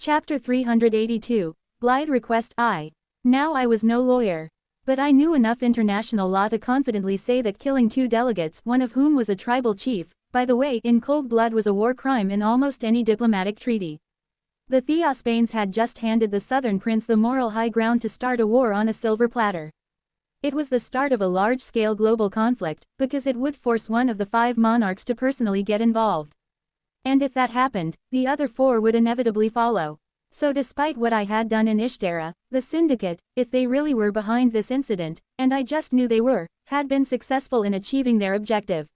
Chapter 382, Blythe Request Now I was no lawyer. But I knew enough international law to confidently say that killing 2 delegates, one of whom was a tribal chief, by the way, in cold blood, was a war crime in almost any diplomatic treaty. The Theospanes had just handed the Southern Prince the moral high ground to start a war on a silver platter. It was the start of a large-scale global conflict, because it would force one of the 5 monarchs to personally get involved. And if that happened, the other 4 would inevitably follow. So despite what I had done in Ishtara, the Syndicate, if they really were behind this incident, and I just knew they were, had been successful in achieving their objective.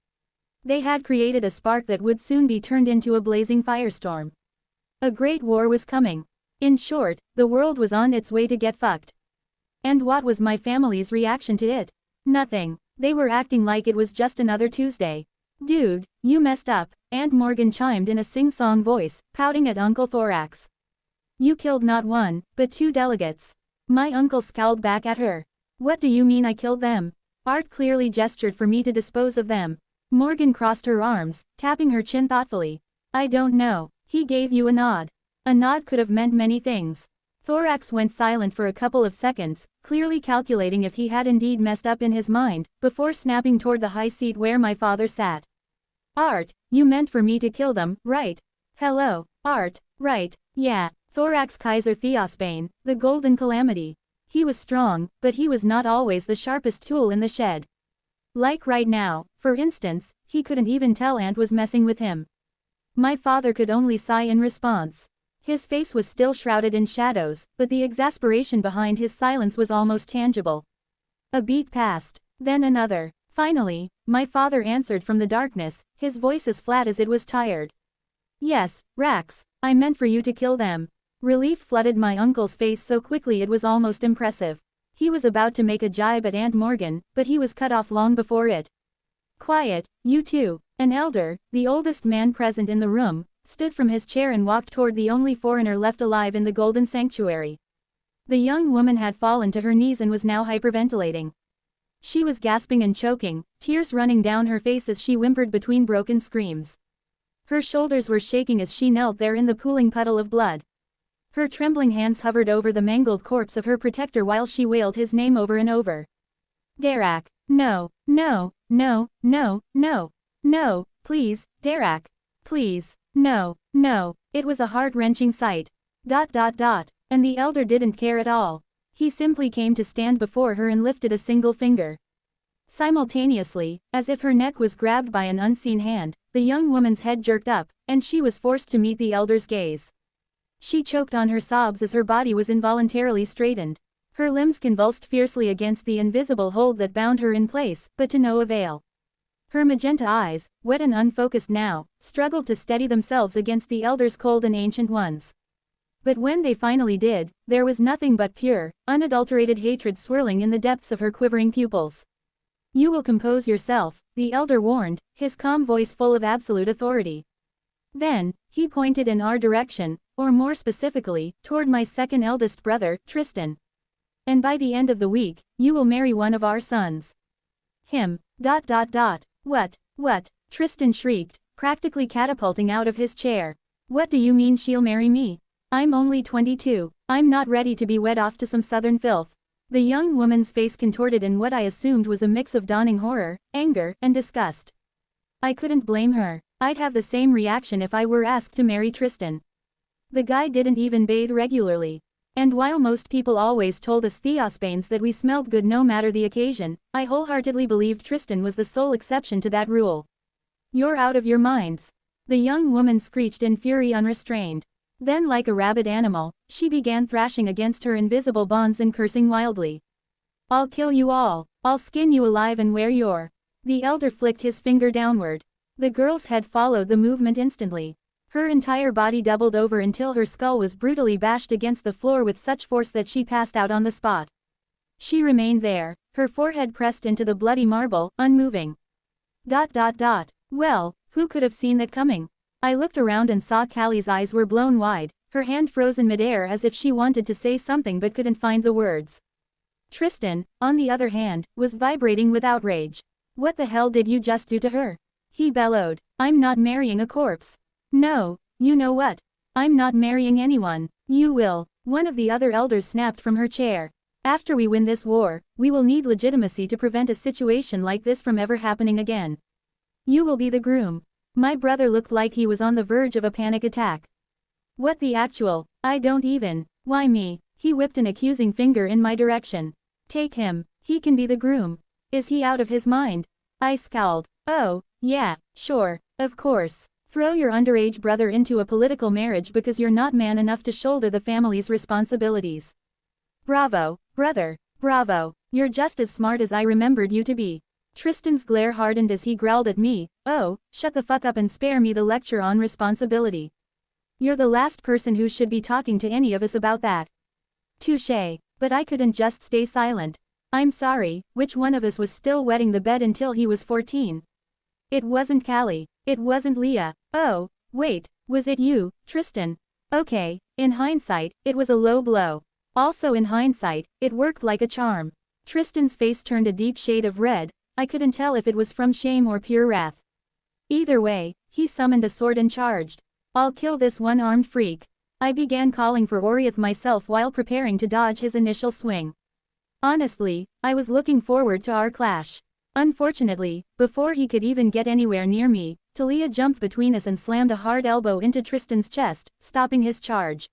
They had created a spark that would soon be turned into a blazing firestorm. A great war was coming. In short, the world was on its way to get fucked. And what was my family's reaction to it? Nothing. They were acting like it was just another Tuesday. Dude, you messed up, Aunt Morgan chimed in a sing-song voice, pouting at Uncle Thorax. You killed not 1, but 2 delegates. My uncle scowled back at her. What do you mean I killed them? Art clearly gestured for me to dispose of them. Morgan crossed her arms, tapping her chin thoughtfully. I don't know. He gave you a nod. A nod could have meant many things. Thorax went silent for a couple of seconds, clearly calculating if he had indeed messed up in his mind, before snapping toward the high seat where my father sat. Art, you meant for me to kill them, right? Hello, Art, right, yeah, Thorax Kaiser Theospane, the Golden Calamity. He was strong, but he was not always the sharpest tool in the shed. Like right now, for instance, he couldn't even tell Aunt was messing with him. My father could only sigh in response. His face was still shrouded in shadows, but the exasperation behind his silence was almost tangible. A beat passed, then another. Finally, my father answered from the darkness, his voice as flat as it was tired. Yes, Rax, I meant for you to kill them. Relief flooded my uncle's face so quickly it was almost impressive. He was about to make a jibe at Aunt Morgan, but he was cut off long before it. Quiet, you two. An elder, the oldest man present in the room, stood from his chair and walked toward the only foreigner left alive in the Golden Sanctuary. The young woman had fallen to her knees and was now hyperventilating. She was gasping and choking, tears running down her face as she whimpered between broken screams. Her shoulders were shaking as she knelt there in the pooling puddle of blood. Her trembling hands hovered over the mangled corpse of her protector while she wailed his name over and over. Darak, no, no, no, no, no, no, please, Darak, please, no, no. It was a heart-wrenching sight. And the elder didn't care at all. He simply came to stand before her and lifted a single finger. Simultaneously, as if her neck was grabbed by an unseen hand, the young woman's head jerked up, and she was forced to meet the elder's gaze. She choked on her sobs as her body was involuntarily straightened. Her limbs convulsed fiercely against the invisible hold that bound her in place, but to no avail. Her magenta eyes, wet and unfocused now, struggled to steady themselves against the elder's cold and ancient ones. But when they finally did, there was nothing but pure, unadulterated hatred swirling in the depths of her quivering pupils. You will compose yourself, the elder warned, his calm voice full of absolute authority. Then, he pointed in our direction, or more specifically, toward my second eldest brother, Tristan. And by the end of the week, you will marry one of our sons. Him. What? Tristan shrieked, practically catapulting out of his chair. What do you mean she'll marry me? I'm only 22, I'm not ready to be wed off to some southern filth. The young woman's face contorted in what I assumed was a mix of dawning horror, anger, and disgust. I couldn't blame her. I'd have the same reaction if I were asked to marry Tristan. The guy didn't even bathe regularly. And while most people always told us Theospanes that we smelled good no matter the occasion, I wholeheartedly believed Tristan was the sole exception to that rule. You're out of your minds. The young woman screeched in fury unrestrained. Then like a rabid animal, she began thrashing against her invisible bonds and cursing wildly. I'll kill you all. I'll skin you alive and wear your... The elder flicked his finger downward. The girl's head followed the movement instantly. Her entire body doubled over until her skull was brutally bashed against the floor with such force that she passed out on the spot. She remained there, her forehead pressed into the bloody marble, unmoving. Well, who could have seen that coming? I looked around and saw Callie's eyes were blown wide, her hand frozen midair as if she wanted to say something but couldn't find the words. Tristan, on the other hand, was vibrating with outrage. What the hell did you just do to her? He bellowed. I'm not marrying a corpse. No, you know what? I'm not marrying anyone. You will. One of the other elders snapped from her chair. After we win this war, we will need legitimacy to prevent a situation like this from ever happening again. You will be the groom. My brother looked like he was on the verge of a panic attack. What the actual? I don't even. Why me? He whipped an accusing finger in my direction. Take him. He can be the groom. Is he out of his mind? I scowled. Oh, yeah, sure, of course. Throw your underage brother into a political marriage because you're not man enough to shoulder the family's responsibilities. Bravo, brother, bravo. You're just as smart as I remembered you to be. Tristan's glare hardened as he growled at me. Oh, shut the fuck up and spare me the lecture on responsibility. You're the last person who should be talking to any of us about that. Touché, but I couldn't just stay silent. I'm sorry, which one of us was still wetting the bed until he was 14? It wasn't Callie. It wasn't Leah. Oh, wait, was it you, Tristan? Okay, in hindsight, it was a low blow. Also in hindsight, it worked like a charm. Tristan's face turned a deep shade of red. I couldn't tell if it was from shame or pure wrath. Either way, he summoned a sword and charged. I'll kill this one-armed freak. I began calling for Oriath myself while preparing to dodge his initial swing. Honestly, I was looking forward to our clash. Unfortunately, before he could even get anywhere near me, Talia jumped between us and slammed a hard elbow into Tristan's chest, stopping his charge.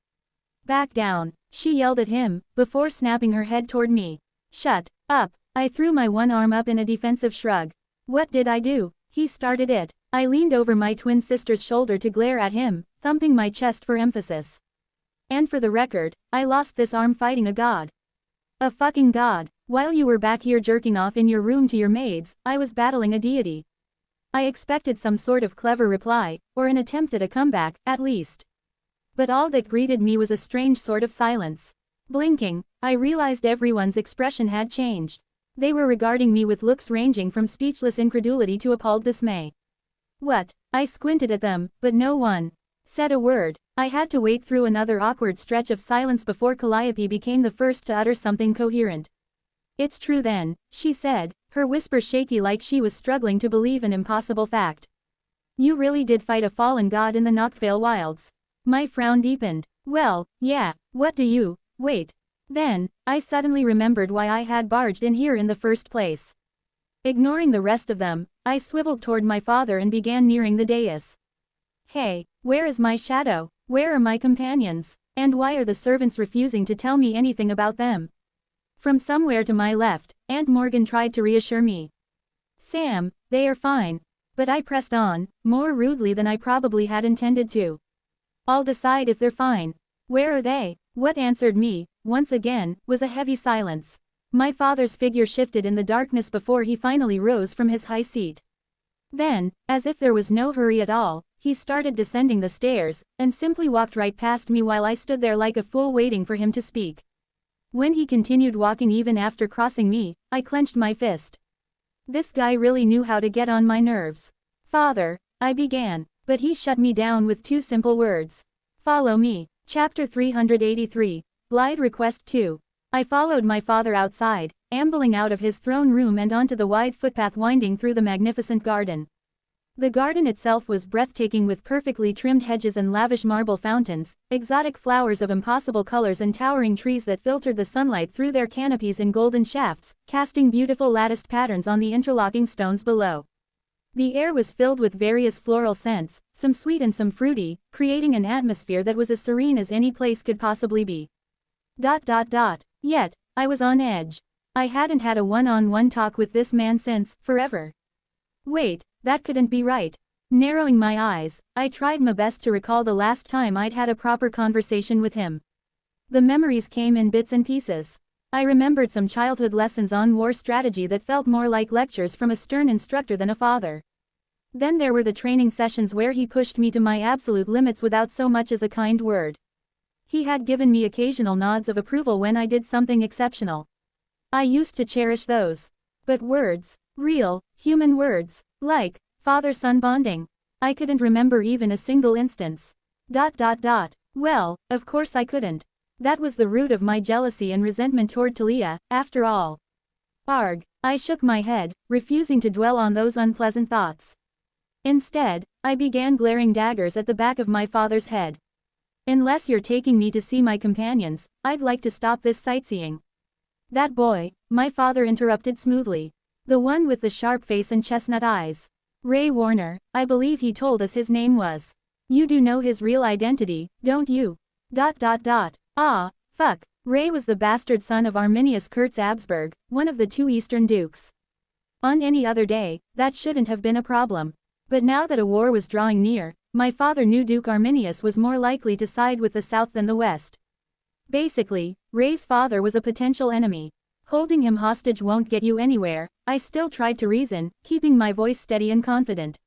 Back down, she yelled at him, before snapping her head toward me. Shut up. I threw my one arm up in a defensive shrug. What did I do? He started it. I leaned over my twin sister's shoulder to glare at him, thumping my chest for emphasis. And for the record, I lost this arm fighting a god. A fucking god. While you were back here jerking off in your room to your maids, I was battling a deity. I expected some sort of clever reply, or an attempt at a comeback, at least. But all that greeted me was a strange sort of silence. Blinking, I realized everyone's expression had changed. They were regarding me with looks ranging from speechless incredulity to appalled dismay. What? I squinted at them, but no one said a word. I had to wait through another awkward stretch of silence before Calliope became the first to utter something coherent. It's true then, she said, her whisper shaky like she was struggling to believe an impossible fact. You really did fight a fallen god in the Noctvale wilds. My frown deepened. Well, yeah, what do you, wait. Then, I suddenly remembered why I had barged in here in the first place. Ignoring the rest of them, I swiveled toward my father and began nearing the dais. Hey, where is my shadow? Where are my companions? And why are the servants refusing to tell me anything about them? From somewhere to my left, Aunt Morgan tried to reassure me. Sam, they are fine. But I pressed on, more rudely than I probably had intended to. I'll decide if they're fine. Where are they? What answered me, once again, was a heavy silence. My father's figure shifted in the darkness before he finally rose from his high seat. Then, as if there was no hurry at all, he started descending the stairs, and simply walked right past me while I stood there like a fool waiting for him to speak. When he continued walking even after crossing me, I clenched my fist. This guy really knew how to get on my nerves. Father, I began, but he shut me down with two simple words. Follow me. Chapter 383, Blythe Request 2. I followed my father outside, ambling out of his throne room and onto the wide footpath winding through the magnificent garden. The garden itself was breathtaking with perfectly trimmed hedges and lavish marble fountains, exotic flowers of impossible colors and towering trees that filtered the sunlight through their canopies in golden shafts, casting beautiful latticed patterns on the interlocking stones below. The air was filled with various floral scents, some sweet and some fruity, creating an atmosphere that was as serene as any place could possibly be. Yet, I was on edge. I hadn't had a one-on-one talk with this man since, forever. Wait, that couldn't be right. Narrowing my eyes, I tried my best to recall the last time I'd had a proper conversation with him. The memories came in bits and pieces. I remembered some childhood lessons on war strategy that felt more like lectures from a stern instructor than a father. Then there were the training sessions where he pushed me to my absolute limits without so much as a kind word. He had given me occasional nods of approval when I did something exceptional. I used to cherish those. But words, real, human words, like father-son bonding, I couldn't remember even a single instance. Well, of course I couldn't. That was the root of my jealousy and resentment toward Talia, after all. Arg, I shook my head, refusing to dwell on those unpleasant thoughts. Instead, I began glaring daggers at the back of my father's head. Unless you're taking me to see my companions, I'd like to stop this sightseeing. That boy, my father interrupted smoothly. The one with the sharp face and chestnut eyes. Ray Warner, I believe he told us his name was. You do know his real identity, don't you? Ah, fuck. Ray was the bastard son of Arminius Kurz-Absberg, one of the two Eastern dukes. On any other day, that shouldn't have been a problem. But now that a war was drawing near, my father knew Duke Arminius was more likely to side with the South than the West. Basically, Ray's father was a potential enemy. Holding him hostage won't get you anywhere, I still tried to reason, keeping my voice steady and confident.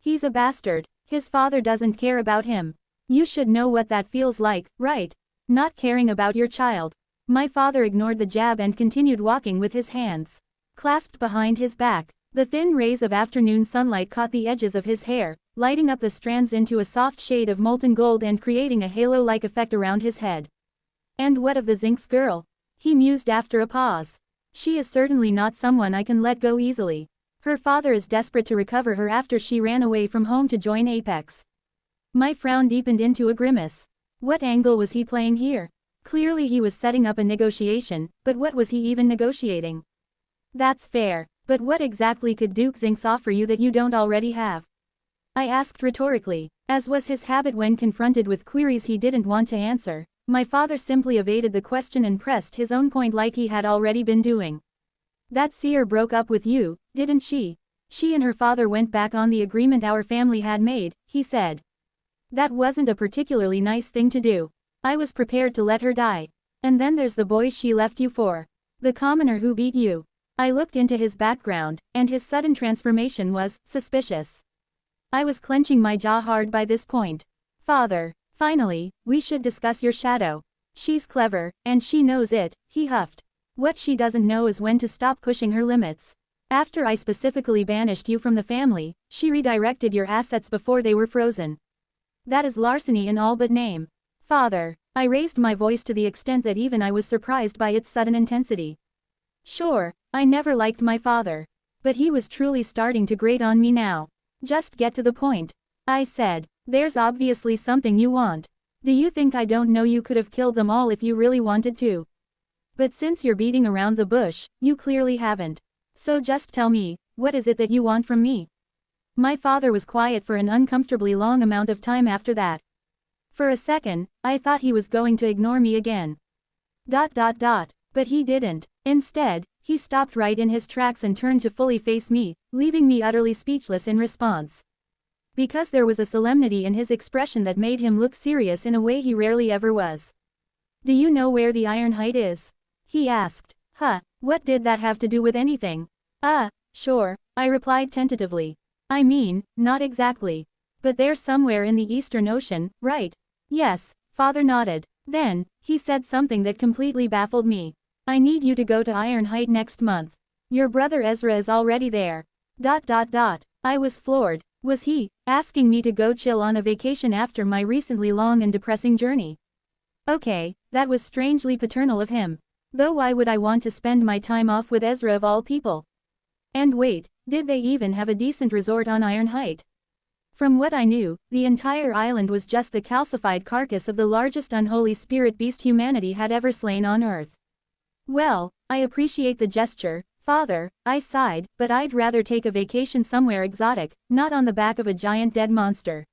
He's a bastard. His father doesn't care about him. You should know what that feels like, right? Not caring about your child. My father ignored the jab and continued walking with his hands clasped behind his back. The thin rays of afternoon sunlight caught the edges of his hair, lighting up the strands into a soft shade of molten gold and creating a halo-like effect around his head. And what of the Zinx girl? He mused after a pause. She is certainly not someone I can let go easily. Her father is desperate to recover her after she ran away from home to join Apex. My frown deepened into a grimace. What angle was he playing here? Clearly he was setting up a negotiation, but what was he even negotiating? That's fair, but what exactly could Duke Zinx offer you that you don't already have? I asked rhetorically, as was his habit when confronted with queries he didn't want to answer. My father simply evaded the question and pressed his own point like he had already been doing. That seer broke up with you, didn't she? She and her father went back on the agreement our family had made, he said. That wasn't a particularly nice thing to do. I was prepared to let her die. And then there's the boy she left you for. The commoner who beat you. I looked into his background, and his sudden transformation was suspicious. I was clenching my jaw hard by this point. Father, finally, we should discuss your shadow. She's clever, and she knows it, he huffed. What she doesn't know is when to stop pushing her limits. After I specifically banished you from the family, she redirected your assets before they were frozen. That is larceny in all but name. Father, I raised my voice to the extent that even I was surprised by its sudden intensity. Sure, I never liked my father. But he was truly starting to grate on me now. Just get to the point. I said, there's obviously something you want. Do you think I don't know you could have killed them all if you really wanted to? But since you're beating around the bush, you clearly haven't. So just tell me, what is it that you want from me? My father was quiet for an uncomfortably long amount of time after that. For a second, I thought he was going to ignore me again. But he didn't. Instead, he stopped right in his tracks and turned to fully face me, leaving me utterly speechless in response. Because there was a solemnity in his expression that made him look serious in a way he rarely ever was. Do you know where the Iron Height is? He asked. Huh, what did that have to do with anything? Sure, I replied tentatively. I mean, not exactly. But there's somewhere in the Eastern Ocean, right? Yes, Father nodded. Then, he said something that completely baffled me. I need you to go to Iron Height next month. Your brother Ezra is already there. I was floored. Was he asking me to go chill on a vacation after my recently long and depressing journey? Okay, that was strangely paternal of him. Though why would I want to spend my time off with Ezra of all people? And wait, did they even have a decent resort on Iron Height? From what I knew, the entire island was just the calcified carcass of the largest unholy spirit beast humanity had ever slain on Earth. Well, I appreciate the gesture, Father, I sighed, but I'd rather take a vacation somewhere exotic, not on the back of a giant dead monster.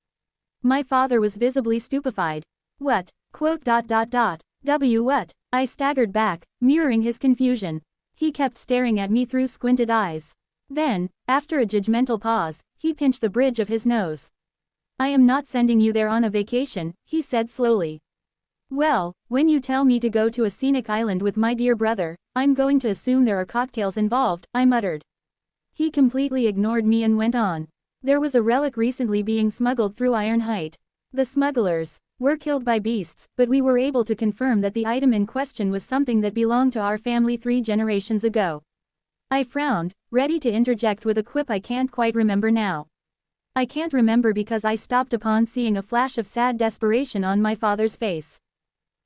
My father was visibly stupefied. What? What? I staggered back, mirroring his confusion. He kept staring at me through squinted eyes. Then, after a judgmental pause, he pinched the bridge of his nose. I am not sending you there on a vacation, he said slowly. Well, when you tell me to go to a scenic island with my dear brother, I'm going to assume there are cocktails involved, I muttered. He completely ignored me and went on. There was a relic recently being smuggled through Iron Height. The smugglers were killed by beasts, but we were able to confirm that the item in question was something that belonged to our family 3 generations ago. I frowned, ready to interject with a quip I can't quite remember now. I can't remember because I stopped upon seeing a flash of sad desperation on my father's face.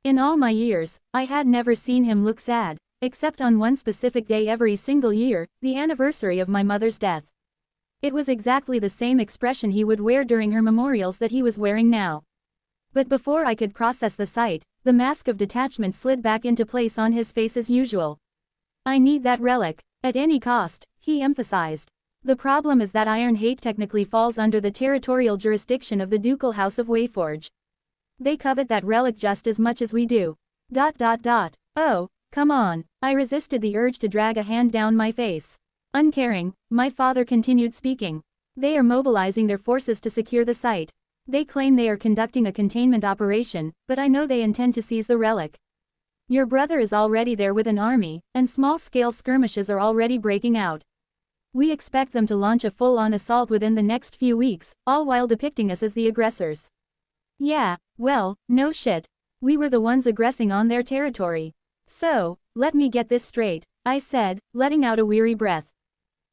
In all my years, I had never seen him look sad, except on one specific day every single year, the anniversary of my mother's death. It was exactly the same expression he would wear during her memorials that he was wearing now. But before I could process the sight, the mask of detachment slid back into place on his face as usual. I need that relic, at any cost, he emphasized. The problem is that Ironhate technically falls under the territorial jurisdiction of the Ducal House of Wayforge. They covet that relic just as much as we do. Oh, come on. I resisted the urge to drag a hand down my face. Uncaring, my father continued speaking. They are mobilizing their forces to secure the site. They claim they are conducting a containment operation, but I know they intend to seize the relic. Your brother is already there with an army, and small-scale skirmishes are already breaking out. We expect them to launch a full-on assault within the next few weeks, all while depicting us as the aggressors. Yeah, well, no shit. We were the ones aggressing on their territory. So, let me get this straight, I said, letting out a weary breath.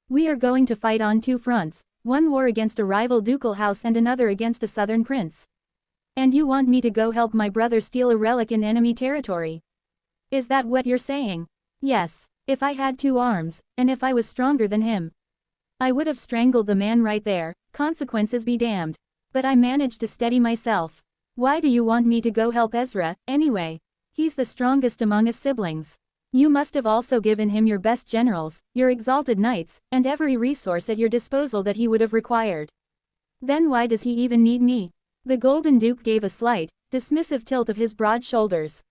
We are going to fight on two fronts, one war against a rival ducal house and another against a southern prince. And you want me to go help my brother steal a relic in enemy territory? Is that what you're saying? Yes. If I had two arms, and if I was stronger than him, I would have strangled the man right there, consequences be damned. But I managed to steady myself. Why do you want me to go help Ezra, anyway? He's the strongest among us siblings. You must have also given him your best generals, your exalted knights, and every resource at your disposal that he would have required. Then why does he even need me? The Golden Duke gave a slight, dismissive tilt of his broad shoulders.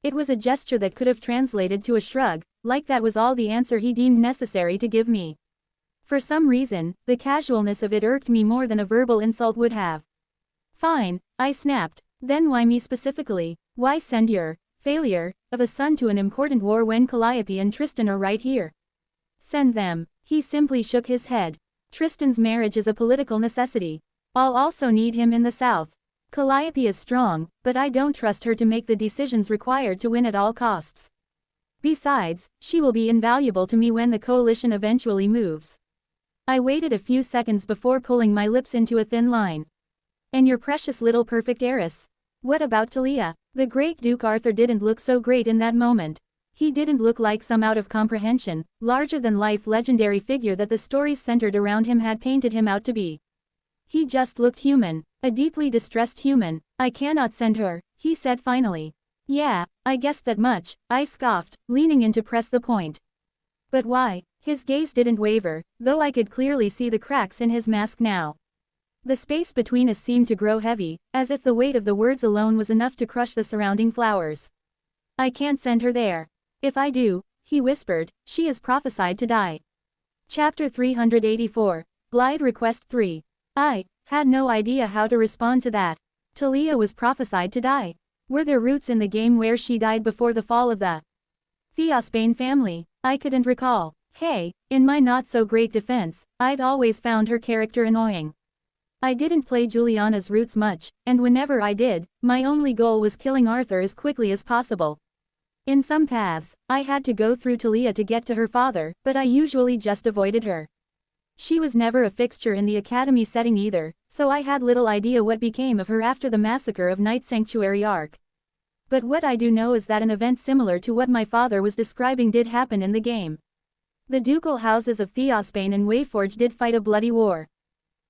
It was a gesture that could have translated to a shrug, like that was all the answer he deemed necessary to give me. For some reason, the casualness of it irked me more than a verbal insult would have. Fine, I snapped. Then why me specifically? Why send your failure of a son to an important war when Calliope and Tristan are right here? Send them. He simply shook his head. Tristan's marriage is a political necessity. I'll also need him in the south. Calliope is strong, but I don't trust her to make the decisions required to win at all costs. Besides, she will be invaluable to me when the coalition eventually moves. I waited a few seconds before pulling my lips into a thin line. And your precious little perfect heiress? What about Talia? The great Duke Arthur didn't look so great in that moment. He didn't look like some out-of-comprehension, larger-than-life legendary figure that the stories centered around him had painted him out to be. He just looked human, a deeply distressed human. I cannot send her, he said finally. Yeah, I guessed that much, I scoffed, leaning in to press the point. But why? His gaze didn't waver, though I could clearly see the cracks in his mask now. The space between us seemed to grow heavy, as if the weight of the words alone was enough to crush the surrounding flowers. I can't send her there. If I do, he whispered, she is prophesied to die. Chapter 384, Blithe Request 3. I had no idea how to respond to that. Talia was prophesied to die. Were there roots in the game where she died before the fall of the Theosbane family? I couldn't recall. Hey, in my not-so-great defense, I'd always found her character annoying. I didn't play Juliana's roots much, and whenever I did, my only goal was killing Arthur as quickly as possible. In some paths, I had to go through Talia to get to her father, but I usually just avoided her. She was never a fixture in the academy setting either, so I had little idea what became of her after the massacre of Night Sanctuary Arc. But what I do know is that an event similar to what my father was describing did happen in the game. The ducal houses of Theosbane and Wayforge did fight a bloody war.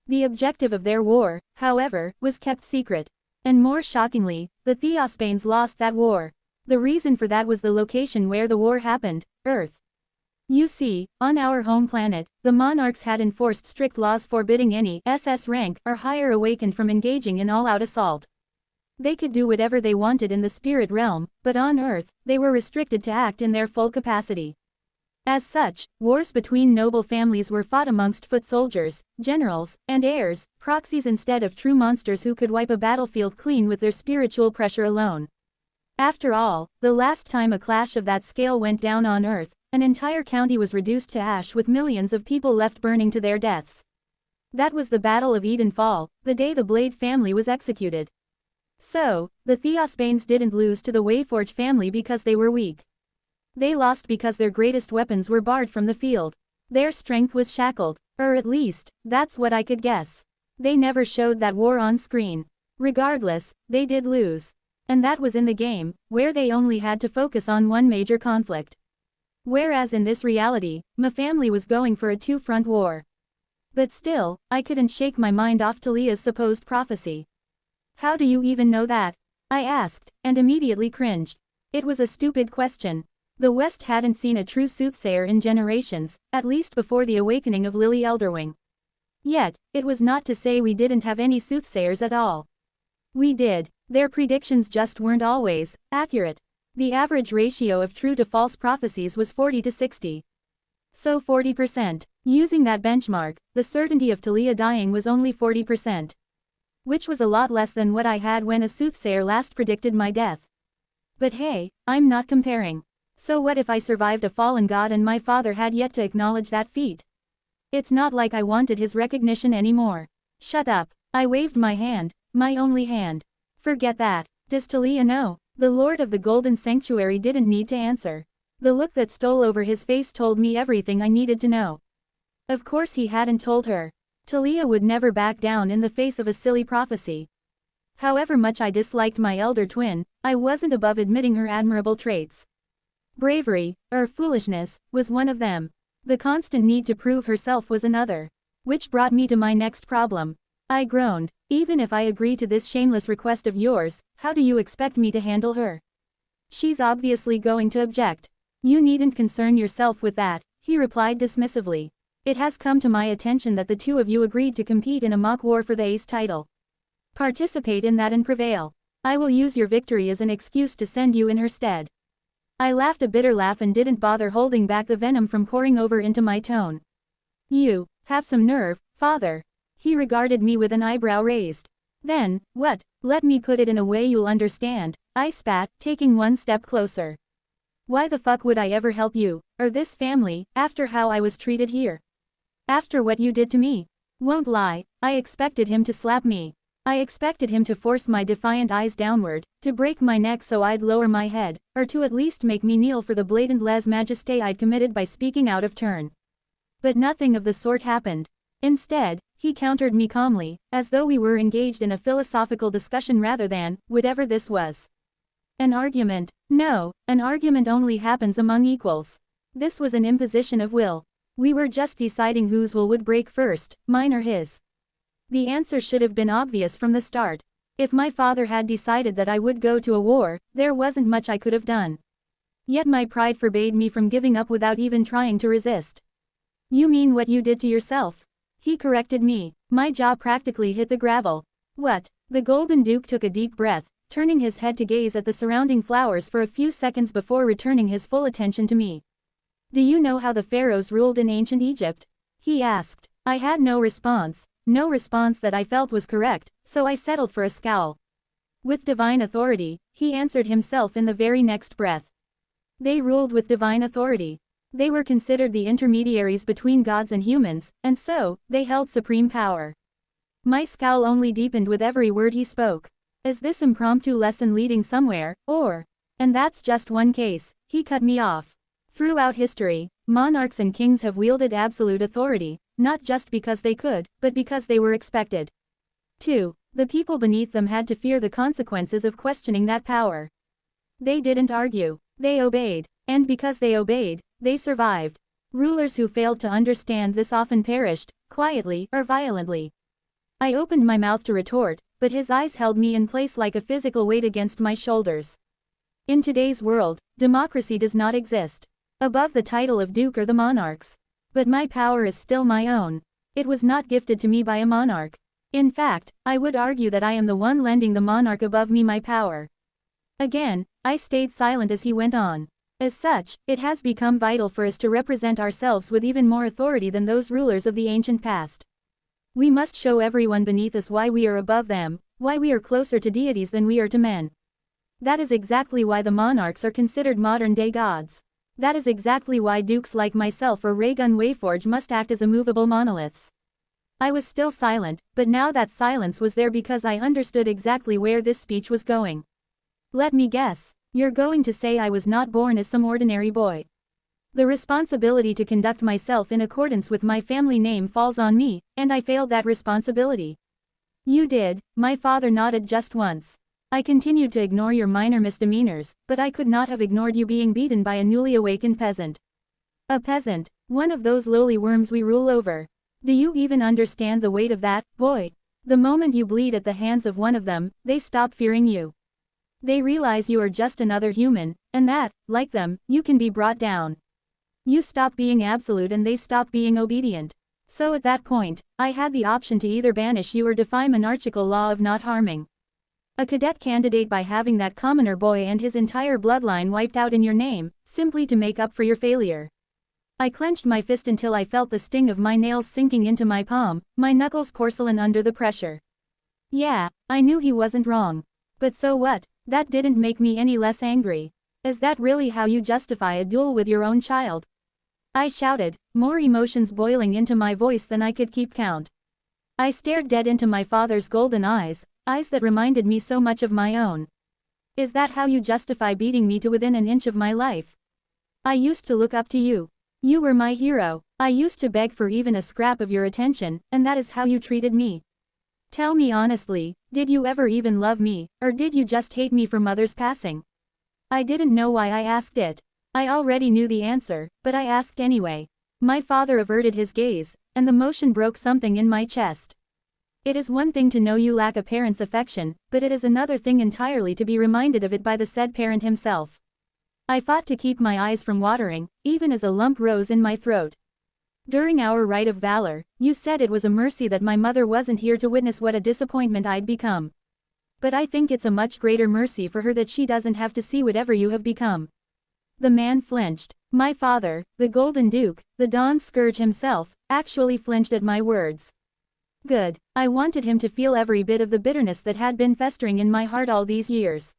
The objective of their war, however, was kept secret. And more shockingly, the Theosbanes lost that war. The reason for that was the location where the war happened, Earth. You see, on our home planet, the monarchs had enforced strict laws forbidding any SS rank or higher awakened from engaging in all-out assault. They could do whatever they wanted in the spirit realm, but on Earth, they were restricted to act in their full capacity. As such, wars between noble families were fought amongst foot soldiers, generals, and heirs, proxies instead of true monsters who could wipe a battlefield clean with their spiritual pressure alone. After all, the last time a clash of that scale went down on Earth, an entire county was reduced to ash with millions of people left burning to their deaths. That was the Battle of Edenfall, the day the Blade family was executed. So, the Theosbanes didn't lose to the Wayforge family because they were weak. They lost because their greatest weapons were barred from the field. Their strength was shackled, or at least, that's what I could guess. They never showed that war on screen. Regardless, they did lose. And that was in the game, where they only had to focus on one major conflict. Whereas in this reality, my family was going for a two-front war. But still, I couldn't shake my mind off Talia's supposed prophecy. How do you even know that? I asked, and immediately cringed. It was a stupid question. The West hadn't seen a true soothsayer in generations, at least before the awakening of Lily Elderwing. Yet, it was not to say we didn't have any soothsayers at all. We did. Their predictions just weren't always accurate. The average ratio of true to false prophecies was 40 to 60. So 40%. Using that benchmark, the certainty of Talia dying was only 40%. Which was a lot less than what I had when a soothsayer last predicted my death. But hey, I'm not comparing. So what if I survived a fallen god and my father had yet to acknowledge that feat? It's not like I wanted his recognition anymore. Shut up. I waved my hand, my only hand. Forget that. Does Talia know? The Lord of the Golden Sanctuary didn't need to answer. The look that stole over his face told me everything I needed to know. Of course he hadn't told her. Talia would never back down in the face of a silly prophecy. However much I disliked my elder twin, I wasn't above admitting her admirable traits. Bravery, or foolishness, was one of them. The constant need to prove herself was another. Which brought me to my next problem. I groaned. Even if I agree to this shameless request of yours, how do you expect me to handle her? She's obviously going to object. You needn't concern yourself with that, he replied dismissively. It has come to my attention that the two of you agreed to compete in a mock war for the ace title. Participate in that and prevail. I will use your victory as an excuse to send you in her stead. I laughed a bitter laugh and didn't bother holding back the venom from pouring over into my tone. You have some nerve, father. He regarded me with an eyebrow raised. Then, what? Let me put it in a way you'll understand, I spat, taking one step closer. Why the fuck would I ever help you, or this family, after how I was treated here? After what you did to me? Won't lie, I expected him to slap me. I expected him to force my defiant eyes downward, to break my neck so I'd lower my head, or to at least make me kneel for the blatant lèse-majesté I'd committed by speaking out of turn. But nothing of the sort happened. Instead, he countered me calmly, as though we were engaged in a philosophical discussion rather than, whatever this was. An argument. No, an argument only happens among equals. This was an imposition of will. We were just deciding whose will would break first, mine or his. The answer should have been obvious from the start. If my father had decided that I would go to a war, there wasn't much I could have done. Yet my pride forbade me from giving up without even trying to resist. You mean what you did to yourself? He corrected me. My jaw practically hit the gravel. What? The Golden Duke took a deep breath, turning his head to gaze at the surrounding flowers for a few seconds before returning his full attention to me. Do you know how the pharaohs ruled in ancient Egypt? He asked. I had no response that I felt was correct, so I settled for a scowl. With divine authority, he answered himself in the very next breath. They ruled with divine authority. They were considered the intermediaries between gods and humans, and so, they held supreme power. My scowl only deepened with every word he spoke. Is this impromptu lesson leading somewhere, or? And that's just one case, he cut me off. Throughout history, monarchs and kings have wielded absolute authority, not just because they could, but because they were expected. 2. The people beneath them had to fear the consequences of questioning that power. They didn't argue, they obeyed, and because they obeyed, they survived. Rulers who failed to understand this often perished, quietly or violently. I opened my mouth to retort, but his eyes held me in place like a physical weight against my shoulders. In today's world, democracy does not exist. Above the title of duke are the monarchs. But my power is still my own. It was not gifted to me by a monarch. In fact, I would argue that I am the one lending the monarch above me my power. Again, I stayed silent as he went on. As such, it has become vital for us to represent ourselves with even more authority than those rulers of the ancient past. We must show everyone beneath us why we are above them, why we are closer to deities than we are to men. That is exactly why the monarchs are considered modern-day gods. That is exactly why dukes like myself or Rhaegon Wayforge must act as immovable monoliths. I was still silent, but now that silence was there because I understood exactly where this speech was going. Let me guess. You're going to say I was not born as some ordinary boy. The responsibility to conduct myself in accordance with my family name falls on me, and I failed that responsibility. You did, my father nodded just once. I continued to ignore your minor misdemeanors, but I could not have ignored you being beaten by a newly awakened peasant. A peasant, one of those lowly worms we rule over. Do you even understand the weight of that, boy? The moment you bleed at the hands of one of them, they stop fearing you. They realize you are just another human, and that, like them, you can be brought down. You stop being absolute and they stop being obedient. So at that point, I had the option to either banish you or defy monarchical law of not harming. A cadet candidate by having that commoner boy and his entire bloodline wiped out in your name, simply to make up for your failure. I clenched my fist until I felt the sting of my nails sinking into my palm, my knuckles porcelain under the pressure. Yeah, I knew he wasn't wrong. But so what? That didn't make me any less angry. Is that really how you justify a duel with your own child? I shouted, more emotions boiling into my voice than I could keep count. I stared dead into my father's golden eyes that reminded me so much of my own. Is that how you justify beating me to within an inch of my life? I used to look up to you. You were my hero. I used to beg for even a scrap of your attention, and that is how you treated me. Tell me honestly, did you ever even love me, or did you just hate me for mother's passing? I didn't know why I asked it. I already knew the answer, but I asked anyway. My father averted his gaze, and the motion broke something in my chest. It is one thing to know you lack a parent's affection, but it is another thing entirely to be reminded of it by the said parent himself. I fought to keep my eyes from watering, even as a lump rose in my throat. During our rite of valor, you said it was a mercy that my mother wasn't here to witness what a disappointment I'd become. But I think it's a much greater mercy for her that she doesn't have to see whatever you have become. The man flinched. My father, the Golden Duke, the Dawn Scourge himself, actually flinched at my words. Good. I wanted him to feel every bit of the bitterness that had been festering in my heart all these years.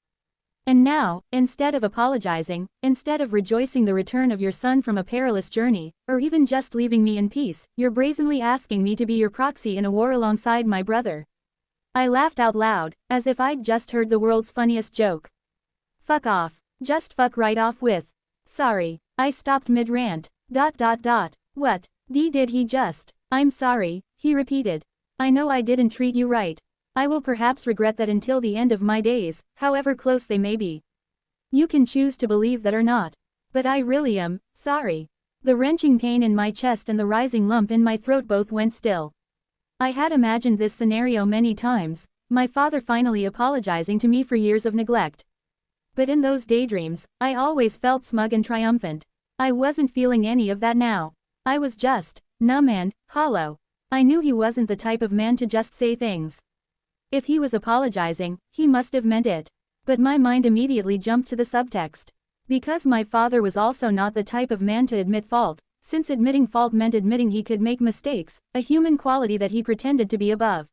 And now, instead of apologizing, instead of rejoicing the return of your son from a perilous journey, or even just leaving me in peace, you're brazenly asking me to be your proxy in a war alongside my brother. I laughed out loud, as if I'd just heard the world's funniest joke. Fuck off. Just fuck right off with. Sorry. I stopped mid-rant. What? Did he just? I'm sorry, he repeated. I know I didn't treat you right. I will perhaps regret that until the end of my days, however close they may be. You can choose to believe that or not. But I really am sorry. The wrenching pain in my chest and the rising lump in my throat both went still. I had imagined this scenario many times, my father finally apologizing to me for years of neglect. But in those daydreams, I always felt smug and triumphant. I wasn't feeling any of that now. I was just numb and hollow. I knew he wasn't the type of man to just say things. If he was apologizing, he must have meant it. But my mind immediately jumped to the subtext. Because my father was also not the type of man to admit fault, since admitting fault meant admitting he could make mistakes, a human quality that he pretended to be above.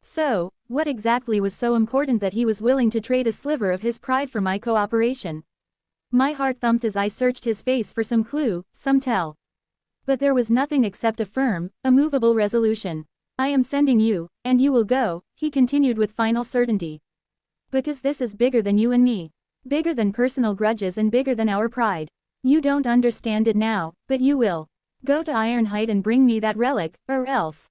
So, what exactly was so important that he was willing to trade a sliver of his pride for my cooperation? My heart thumped as I searched his face for some clue, some tell. But there was nothing except a firm, immovable resolution. I am sending you, and you will go, he continued with final certainty. Because this is bigger than you and me. Bigger than personal grudges and bigger than our pride. You don't understand it now, but you will. Go to Ironhide and bring me that relic, or else.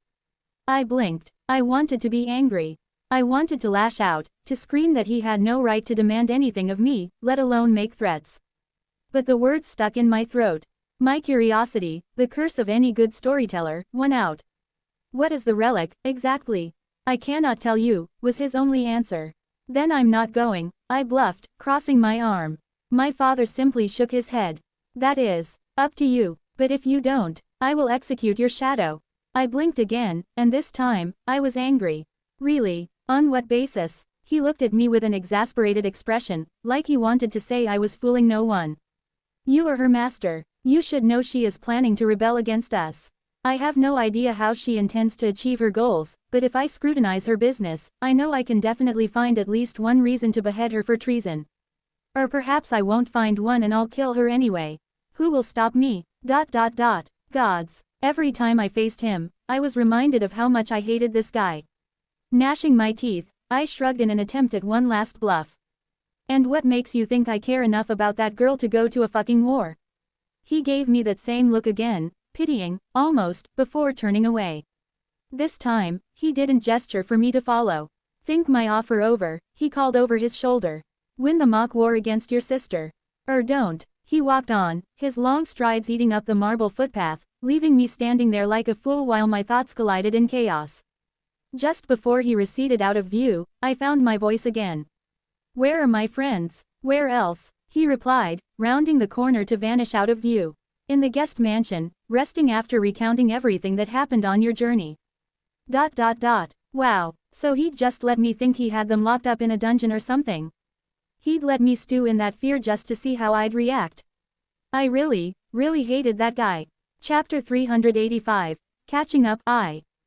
I blinked. I wanted to be angry. I wanted to lash out, to scream that he had no right to demand anything of me, let alone make threats. But the words stuck in my throat. My curiosity, the curse of any good storyteller, won out. What is the relic, exactly? I cannot tell you, was his only answer. Then I'm not going, I bluffed, crossing my arm. My father simply shook his head. That is, up to you, but if you don't, I will execute your shadow. I blinked again, and this time, I was angry. Really? On what basis? He looked at me with an exasperated expression, like he wanted to say I was fooling no one. You are her master. You should know she is planning to rebel against us. I have no idea how she intends to achieve her goals, but if I scrutinize her business, I know I can definitely find at least one reason to behead her for treason. Or perhaps I won't find one and I'll kill her anyway. Who will stop me? Gods. Every time I faced him, I was reminded of how much I hated this guy. Gnashing my teeth, I shrugged in an attempt at one last bluff. And what makes you think I care enough about that girl to go to a fucking war? He gave me that same look again, pitying, almost, before turning away. This time, he didn't gesture for me to follow. Think my offer over, he called over his shoulder. Win the mock war against your sister. Or don't. He walked on, his long strides eating up the marble footpath, leaving me standing there like a fool while my thoughts collided in chaos. Just before he receded out of view, I found my voice again. "Where are my friends?" "Where else?" he replied, rounding the corner to vanish out of view. "In the guest mansion, resting after recounting everything that happened on your journey." Wow, so he'd just let me think he had them locked up in a dungeon or something. He'd let me stew in that fear just to see how I'd react. I really hated that guy. Chapter 385. Catching Up.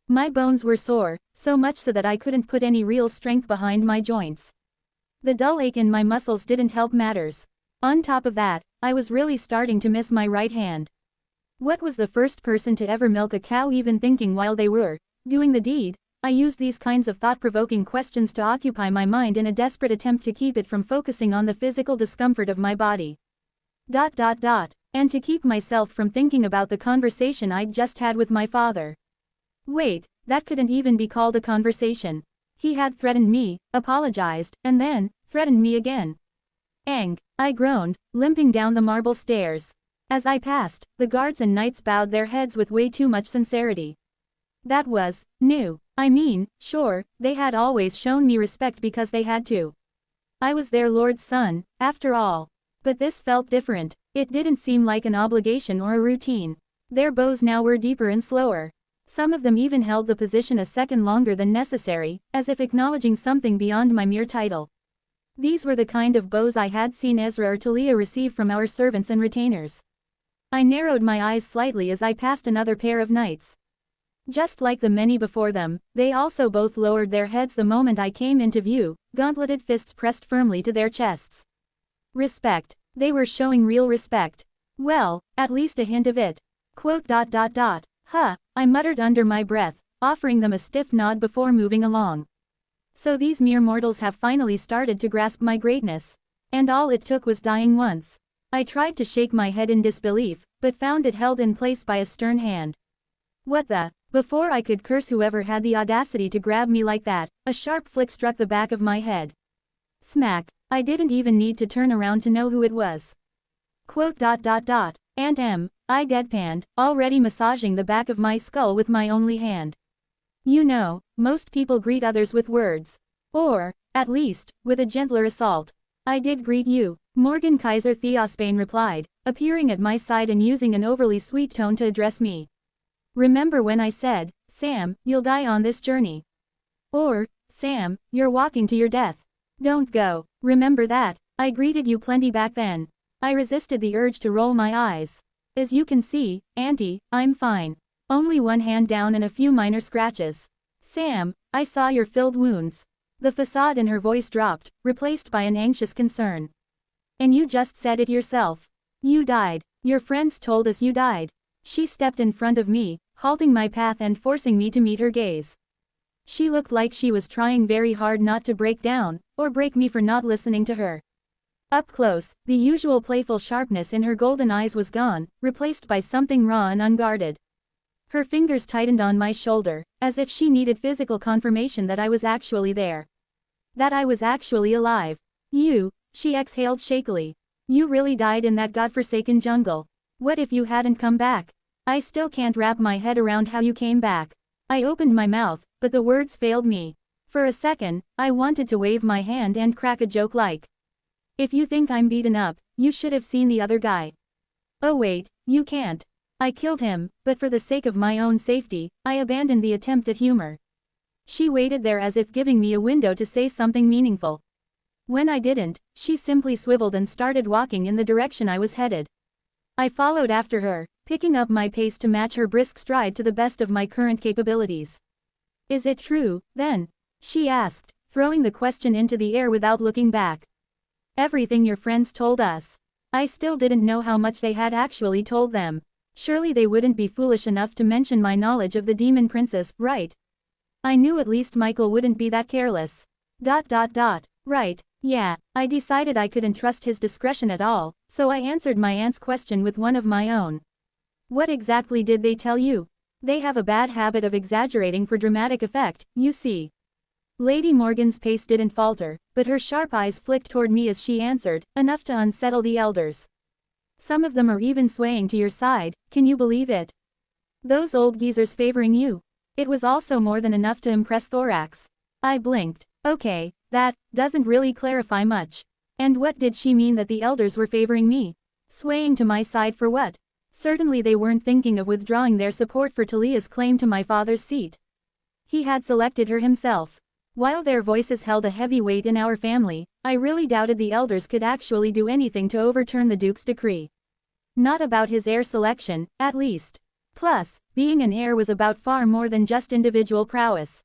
My bones were sore, so much so that I couldn't put any real strength behind my joints. The dull ache in my muscles didn't help matters. On top of that, I was really starting to miss my right hand. What was the first person to ever milk a cow even thinking while they were doing the deed? I used these kinds of thought-provoking questions to occupy my mind in a desperate attempt to keep it from focusing on the physical discomfort of my body. And to keep myself from thinking about the conversation I'd just had with my father. Wait, that couldn't even be called a conversation. He had threatened me, apologized, and then threatened me again. I groaned, limping down the marble stairs. As I passed, the guards and knights bowed their heads with way too much sincerity. That was new. I mean, sure, they had always shown me respect because they had to. I was their lord's son, after all. But this felt different. It didn't seem like an obligation or a routine. Their bows now were deeper and slower. Some of them even held the position a second longer than necessary, as if acknowledging something beyond my mere title. These were the kind of bows I had seen Ezra or Talia receive from our servants and retainers. I narrowed my eyes slightly as I passed another pair of knights. Just like the many before them, they also both lowered their heads the moment I came into view, gauntleted fists pressed firmly to their chests. Respect. They were showing real respect. Well, at least a hint of it. Huh, I muttered under my breath, offering them a stiff nod before moving along. So these mere mortals have finally started to grasp my greatness. And all it took was dying once. I tried to shake my head in disbelief, but found it held in place by a stern hand. What the? Before I could curse whoever had the audacity to grab me like that, a sharp flick struck the back of my head. Smack. I didn't even need to turn around to know who it was. And I deadpanned, already massaging the back of my skull with my only hand. You know, most people greet others with words. Or, at least, with a gentler assault. I did greet you, Morgan Kaiser Theosbane replied, appearing at my side and using an overly sweet tone to address me. Remember when I said, Sam, you'll die on this journey. Or, Sam, you're walking to your death. Don't go. Remember that. I greeted you plenty back then. I resisted the urge to roll my eyes. As you can see, Auntie, I'm fine. Only one hand down and a few minor scratches. Sam, I saw your filled wounds. The facade in her voice dropped, replaced by an anxious concern. And you just said it yourself. You died. Your friends told us you died. She stepped in front of me, halting my path and forcing me to meet her gaze. She looked like she was trying very hard not to break down, or break me for not listening to her. Up close, the usual playful sharpness in her golden eyes was gone, replaced by something raw and unguarded. Her fingers tightened on my shoulder, as if she needed physical confirmation that I was actually there. That I was actually alive. You, she exhaled shakily. You really died in that godforsaken jungle. What if you hadn't come back? I still can't wrap my head around how you came back. I opened my mouth, but the words failed me. For a second, I wanted to wave my hand and crack a joke like, if you think I'm beaten up, you should have seen the other guy. Oh wait, you can't. I killed him, but for the sake of my own safety, I abandoned the attempt at humor. She waited there as if giving me a window to say something meaningful. When I didn't, she simply swiveled and started walking in the direction I was headed. I followed after her, picking up my pace to match her brisk stride to the best of my current capabilities. Is it true, then? She asked, throwing the question into the air without looking back. Everything your friends told us. I still didn't know how much they had actually told them. Surely they wouldn't be foolish enough to mention my knowledge of the demon princess, right? I knew at least Michael wouldn't be that careless. Right, yeah, I decided I couldn't trust his discretion at all, so I answered my aunt's question with one of my own. What exactly did they tell you? They have a bad habit of exaggerating for dramatic effect, you see. Lady Morgan's pace didn't falter, but her sharp eyes flicked toward me as she answered, enough to unsettle the elders. Some of them are even swaying to your side, can you believe it? Those old geezers favoring you. It was also more than enough to impress Thorax. I blinked. Okay, that doesn't really clarify much. And what did she mean that the elders were favoring me? Swaying to my side for what? Certainly they weren't thinking of withdrawing their support for Talia's claim to my father's seat. He had selected her himself. While their voices held a heavy weight in our family, I really doubted the elders could actually do anything to overturn the Duke's decree. Not about his heir selection, at least. Plus, being an heir was about far more than just individual prowess.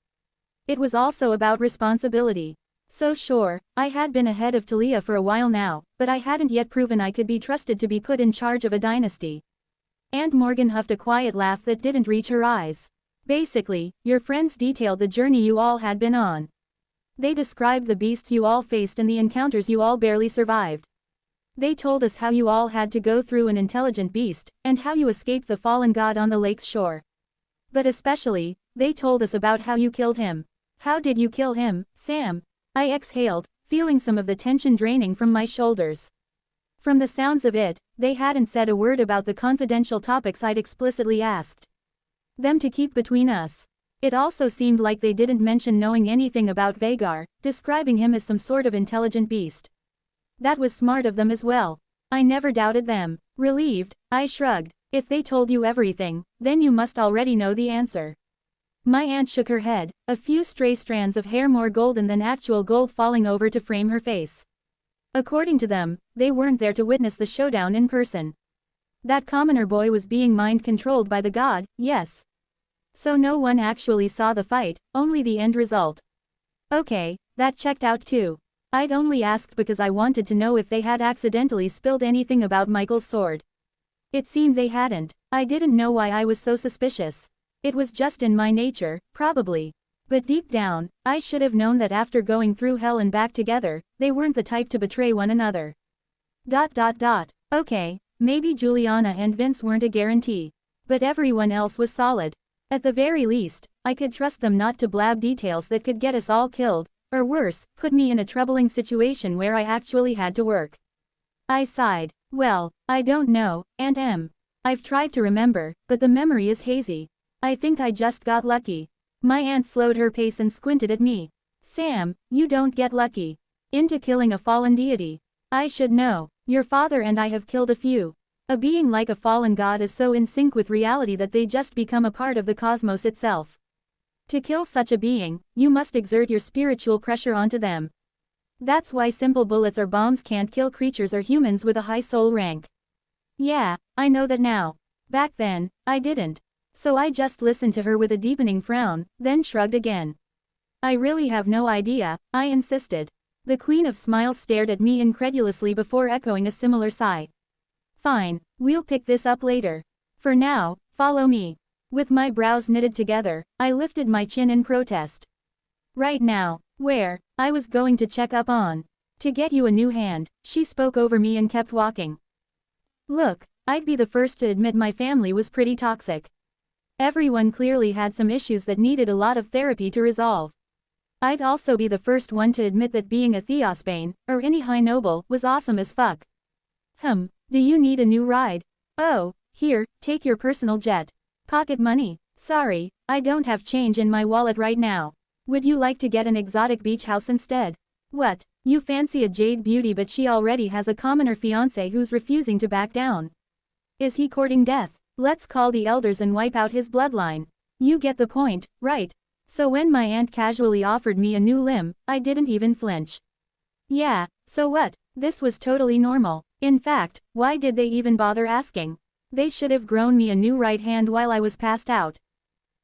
It was also about responsibility. So sure, I had been ahead of Talia for a while now, but I hadn't yet proven I could be trusted to be put in charge of a dynasty. Aunt Morgan huffed a quiet laugh that didn't reach her eyes. Basically, your friends detailed the journey you all had been on. They described the beasts you all faced and the encounters you all barely survived. They told us how you all had to go through an intelligent beast, and how you escaped the fallen god on the lake's shore. But especially, they told us about how you killed him. How did you kill him, Sam? I exhaled, feeling some of the tension draining from my shoulders. From the sounds of it, they hadn't said a word about the confidential topics I'd explicitly asked them to keep between us. It also seemed like they didn't mention knowing anything about Vagar, describing him as some sort of intelligent beast. That was smart of them as well. I never doubted them. Relieved, I shrugged. If they told you everything, then you must already know the answer. My aunt shook her head, a few stray strands of hair more golden than actual gold falling over to frame her face. According to them, they weren't there to witness the showdown in person. That commoner boy was being mind-controlled by the god, yes. So no one actually saw the fight, only the end result. Okay, that checked out too. I'd only asked because I wanted to know if they had accidentally spilled anything about Michael's sword. It seemed they hadn't. I didn't know why I was so suspicious. It was just in my nature, probably. But deep down, I should have known that after going through hell and back together, they weren't the type to betray one another. Okay, maybe Juliana and Vince weren't a guarantee. But everyone else was solid. At the very least, I could trust them not to blab details that could get us all killed, or worse, put me in a troubling situation where I actually had to work. I sighed. Well, I don't know, Aunt M. I've tried to remember, but the memory is hazy. I think I just got lucky. My aunt slowed her pace and squinted at me. Sam, you don't get lucky into killing a fallen deity. I should know. Your father and I have killed a few. A being like a fallen god is so in sync with reality that they just become a part of the cosmos itself. To kill such a being, you must exert your spiritual pressure onto them. That's why simple bullets or bombs can't kill creatures or humans with a high soul rank. Yeah, I know that now. Back then, I didn't. So I just listened to her with a deepening frown, then shrugged again. I really have no idea, I insisted. The Queen of Smiles stared at me incredulously before echoing a similar sigh. Fine, we'll pick this up later. For now, follow me. With my brows knitted together, I lifted my chin in protest. Right now, where? I was going to check up on. To get you a new hand, she spoke over me and kept walking. Look, I'd be the first to admit my family was pretty toxic. Everyone clearly had some issues that needed a lot of therapy to resolve. I'd also be the first one to admit that being a Theosbane, or any high noble, was awesome as fuck. Do you need a new ride? Oh, here, take your personal jet. Pocket money. Sorry, I don't have change in my wallet right now. Would you like to get an exotic beach house instead? What, you fancy a jade beauty but she already has a commoner fiancé who's refusing to back down. Is he courting death? Let's call the elders and wipe out his bloodline. You get the point, right? So when my aunt casually offered me a new limb, I didn't even flinch. Yeah, so what? This was totally normal. In fact, why did they even bother asking? They should have grown me a new right hand while I was passed out.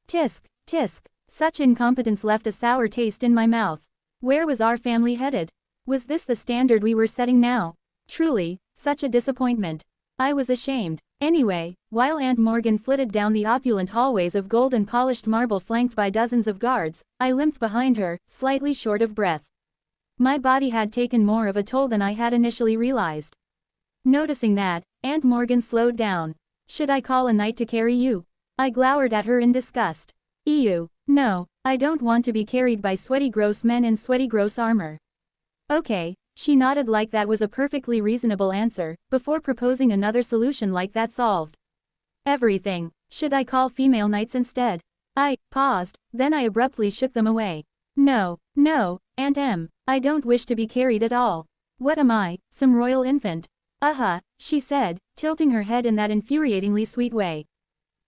Tisk, tisk. Such incompetence left a sour taste in my mouth. Where was our family headed? Was this the standard we were setting now? Truly, such a disappointment. I was ashamed. Anyway, while Aunt Morgan flitted down the opulent hallways of gold and polished marble flanked by dozens of guards, I limped behind her, slightly short of breath. My body had taken more of a toll than I had initially realized. Noticing that, Aunt Morgan slowed down. Should I call a knight to carry you? I glowered at her in disgust. Ew, no, I don't want to be carried by sweaty gross men in sweaty gross armor. Okay, she nodded like that was a perfectly reasonable answer, before proposing another solution like that solved everything. Should I call female knights instead? I paused, then I abruptly shook them away. No, no, Aunt Em, I don't wish to be carried at all. What am I, some royal infant? She said, tilting her head in that infuriatingly sweet way.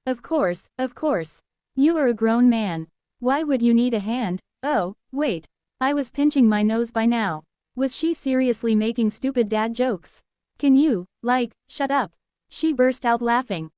Of course, of course. You are a grown man. Why would you need a hand? Oh, wait. I was pinching my nose by now. Was she seriously making stupid dad jokes? Can you, shut up? She burst out laughing.